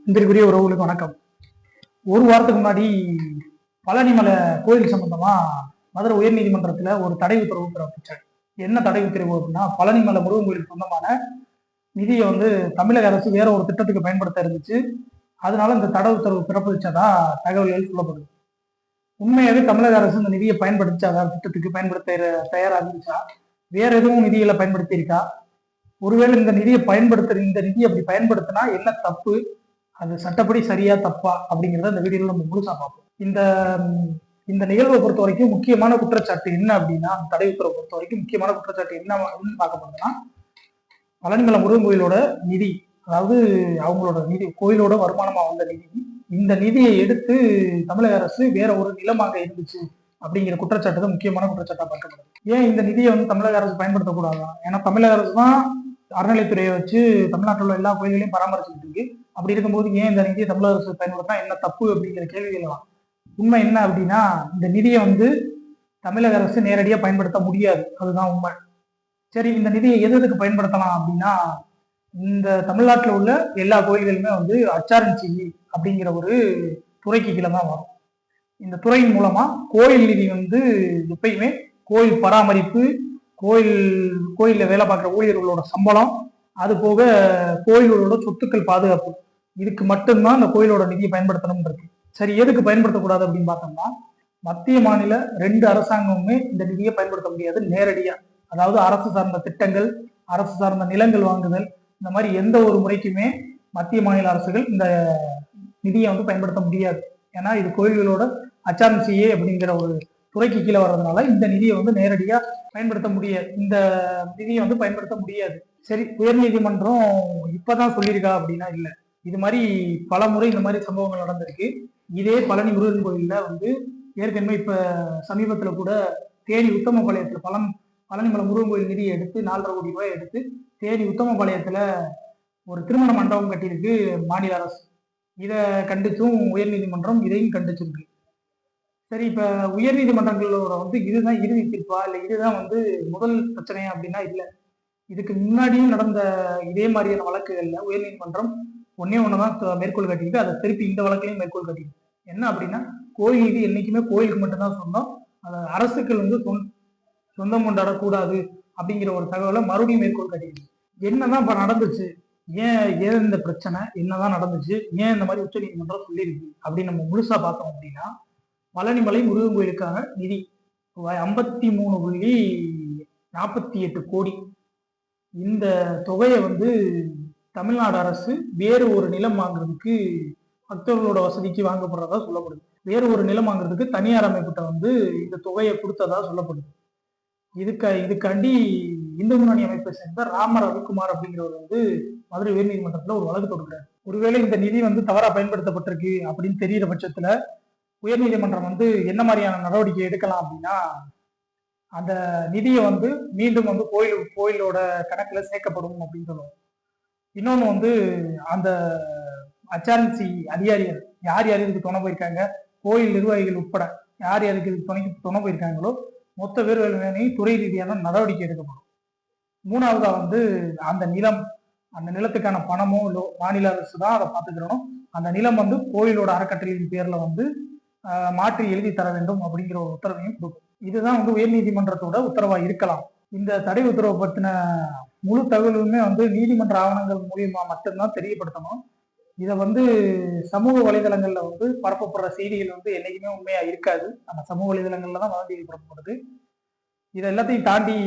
இன்றைக்குரிய உறவுகளுக்கு வணக்கம். ஒரு வாரத்துக்கு முன்னாடி பழனிமலை கோயில் சம்பந்தமா மதுரை உயர்நீதிமன்றத்துல ஒரு தடை உத்தரவு பிறப்பிச்சாங்க. என்ன தடை உத்தரவு அப்படின்னா, பழனிமலை முருகன் கோயிலுக்கு சொந்தமான நிதியை தமிழக அரசு வேற ஒரு திட்டத்துக்கு பயன்படுத்த இருந்துச்சு. அதனால இந்த தடை உத்தரவு பிறப்பிச்சதா தகவல்கள் சொல்லப்படுது. உண்மையாவே தமிழக அரசு இந்த நிதியை பயன்படுத்தாதா, திட்டத்துக்கு பயன்படுத்த தயாரா இருந்துச்சா, வேற எதுவும் நிதிகளை பயன்படுத்தி இருக்கா, ஒருவேளை இந்த நிதியை அப்படி பயன்படுத்தினா என்ன தப்பு, அது சட்டப்படி சரியா தப்பா அப்படிங்கிறத இந்த வீடியோல நம்ம முழுசா பார்ப்போம். இந்த நிகழ்வை பொறுத்த வரைக்கும் முக்கியமான குற்றச்சாட்டு என்ன அப்படின்னா, தடை உத்தரவை பொறுத்த வரைக்கும் முக்கியமான குற்றச்சாட்டு என்ன பார்க்கப்படுதுன்னா, பழனிமலை முருகன் கோயிலோட நிதி, அதாவது அவங்களோட நிதி, கோயிலோட வருமானமா வந்த நிதி, இந்த நிதியை எடுத்து தமிழக அரசு வேற ஒரு நிலமாக இருந்துச்சு அப்படிங்கிற குற்றச்சாட்டு தான் முக்கியமான குற்றச்சாட்டா பார்க்கப்படுது. ஏன் இந்த நிதியை தமிழக அரசு பயன்படுத்தக்கூடாதான்? ஏன்னா தமிழக அரசு தான் அறநிலைத்துறையை வச்சு தமிழ்நாட்டில் உள்ள எல்லா கோயில்களையும் பராமரிச்சுட்டு இருக்கு. அப்படி இருக்கும்போது ஏன் இந்த நிதியை தமிழக அரசு பயன்படுத்தினா என்ன தப்பு அப்படிங்கிற கேள்விகள். உண்மை என்ன அப்படின்னா, இந்த நிதியை தமிழக அரசு நேரடியாக பயன்படுத்த முடியாது, அதுதான் உண்மை. சரி, இந்த நிதியை எதுக்கு பயன்படுத்தலாம் அப்படின்னா, இந்த தமிழ்நாட்டில் உள்ள எல்லா கோயில்களுமே அச்சாரன்சி அப்படிங்கிற ஒரு துறைக்கு கீழே தான் வரும். இந்த துறையின் மூலமா கோயில் நிதி எப்பயுமே கோயில் பராமரிப்பு, கோயில்ல வேலை பார்க்குற ஊழியர்களோட சம்பளம், அது போக கோயில்களோட சொத்துக்கள் பாதுகாப்பு, இதுக்கு மட்டும்தான் இந்த கோயிலோட நிதியை பயன்படுத்தணும் இருக்கு. சரி, எதுக்கு பயன்படுத்தக்கூடாது அப்படின்னு பார்த்தோம்னா, மத்திய மாநில 2 அரசாங்கமுமே இந்த நிதியை பயன்படுத்த முடியாது நேரடியா. அதாவது அரசு சார்ந்த திட்டங்கள், அரசு சார்ந்த நிலங்கள் வாங்குதல், இந்த மாதிரி எந்த ஒரு முறைக்குமே மத்திய மாநில அரசுகள் இந்த நிதியை பயன்படுத்த முடியாது. ஏன்னா இது கோயில்களோட அச்சாரன்சியே அப்படிங்கிற ஒரு துறைக்கு கீழே வர்றதுனால இந்த நிதியை நேரடியா பயன்படுத்த முடியாது. இந்த நிதியை பயன்படுத்த முடியாது. சரி, உயர்நீதிமன்றம் இப்பதான் சொல்லியிருக்கா அப்படின்னா இல்ல. இது மாதிரி பல முறை இந்த மாதிரி சம்பவங்கள் நடந்திருக்கு. இதே பழனி முருகன் கோயில்ல ஏற்கனவே இப்ப சமீபத்துல கூட தேனி உத்தமபாளையத்துல பழனிமலை முருகன் கோயில் நிதியை எடுத்து 4.5 கோடி ரூபாய் எடுத்து தேனி உத்தமபாளையத்துல ஒரு திருமண மண்டபம் கட்டியிருக்கு மாநில அரசு. இதை கண்டிச்சும் உயர்நீதிமன்றம் இதையும் கண்டிச்சிருக்கு. சரி, இப்ப உயர்நீதிமன்றங்களோட இதுதான் இறுதி தீர்ப்பா, இல்ல இதுதான் முதல் பிரச்சனையா அப்படின்னா இல்ல. இதுக்கு முன்னாடியும் நடந்த இதே மாதிரியான வழக்குகள்ல உயர்நீதிமன்றம் ஒண்ணுதான் மேற்கோள் காட்டியிருக்கு. அதை திருப்பி இந்த வழக்கையும் மேற்கோள் காட்டியிருக்கு. என்ன அப்படின்னா, கோயில் நிதி என்னைக்குமே கோயிலுக்கு மட்டும்தான் சொந்தம், அதை அரசுக்கள் சொந்தம் கொண்டாடக்கூடாது அப்படிங்கிற ஒரு தகவலை மறுபடியும் மேற்கோள் காட்டியிருக்கு. என்னதான் இப்ப நடந்துச்சு, ஏன் இந்த பிரச்சனை, என்னதான் நடந்துச்சு, ஏன் இந்த மாதிரி உச்ச நீதிமன்றம் சொல்லியிருக்கு அப்படின்னு நம்ம முழுசா பார்த்தோம் அப்படின்னா, பழனிமலை முருகன் கோயிலுக்கான நிதி ரூபாய் 53.48 கோடி. இந்த தொகையை தமிழ்நாடு அரசு வேறு ஒரு நிலம் வாங்குறதுக்கு, பக்தர்களோட வசதிக்கு வாங்கப்படுறதா சொல்லப்படுது. வேறு ஒரு நிலம் வாங்குறதுக்கு தனியார் அமைப்பிட்ட இந்த தொகையை கொடுத்ததா சொல்லப்படுது. இதுக்காண்டி இந்து முன்னணி அமைப்பை சேர்ந்த ராம ரவிக்குமார் அப்படிங்கிறவர் மதுரை உயர்நீதிமன்றத்துல ஒரு வழக்கு தொடுக்கிறார். ஒருவேளை இந்த நிதி தவறா பயன்படுத்தப்பட்டிருக்கு அப்படின்னு தெரிகிற பட்சத்துல உயர்நீதிமன்றம் என்ன மாதிரியான நடவடிக்கை எடுக்கலாம் அப்படின்னா, அந்த நிதியை மீண்டும் கோயிலோட கணக்குல சேர்க்கப்படும் அப்படின்னு சொல்லுவோம். இன்னொன்னு அந்த அச்சாரன்சி அதிகாரிகள் யார் இதுக்கு துணை போயிருக்காங்க, கோயில் நிர்வாகிகள் உட்பட யார் யாருக்கு இதுக்கு துணை போயிருக்காங்களோ மொத்த பேர் துறை ரீதியான நடவடிக்கை எடுக்கப்படும். மூணாவதா அந்த நிலத்துக்கான பணமோ இல்லை மாநில அரசு தான் அதை பார்த்துக்கிறணும். அந்த நிலம் கோயிலோட அறக்கட்டளையின் பேர்ல மாற்றி எழுதி தர வேண்டும் அப்படிங்கிற ஒரு உத்தரவையும் கொடுக்கும். இதுதான் உயர்நீதிமன்றத்தோட உத்தரவா இருக்கலாம். இந்த தடை உத்தரவை பத்தின முழு தகவலுமே நீதிமன்ற ஆவணங்கள் மூலியமா மட்டும்தான் தெரியப்படுத்தணும். இதை சமூக வலைதளங்கள்ல பரப்பப்படுற செய்திகள் என்னைக்குமே உண்மையா இருக்காது. அந்த சமூக வலைதளங்கள்ல தான் வதந்தி பரப்பப்படுது. இதை எல்லாத்தையும் தாண்டி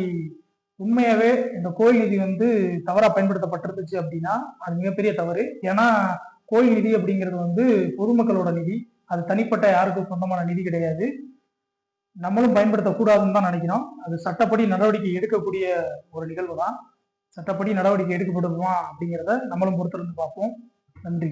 உண்மையாவே இந்த கோயில் நிதி தவறா பயன்படுத்தப்பட்டிருந்துச்சு அப்படின்னா அது மிகப்பெரிய தவறு. ஏன்னா கோயில் நிதி அப்படிங்கிறது பொதுமக்களோட நிதி, அது தனிப்பட்ட யாருக்கும் சொந்தமான நிதி கிடையாது. நம்மளும் பயன்படுத்தக்கூடாதுன்னு தான் நினைக்கிறோம். அது சட்டப்படி நடவடிக்கை எடுக்கக்கூடிய ஒரு நிகழ்வு தான். சட்டப்படி நடவடிக்கை எடுக்கப்படுமா அப்படிங்கிறத நம்மளும் பொறுத்திருந்து பார்ப்போம். நன்றி.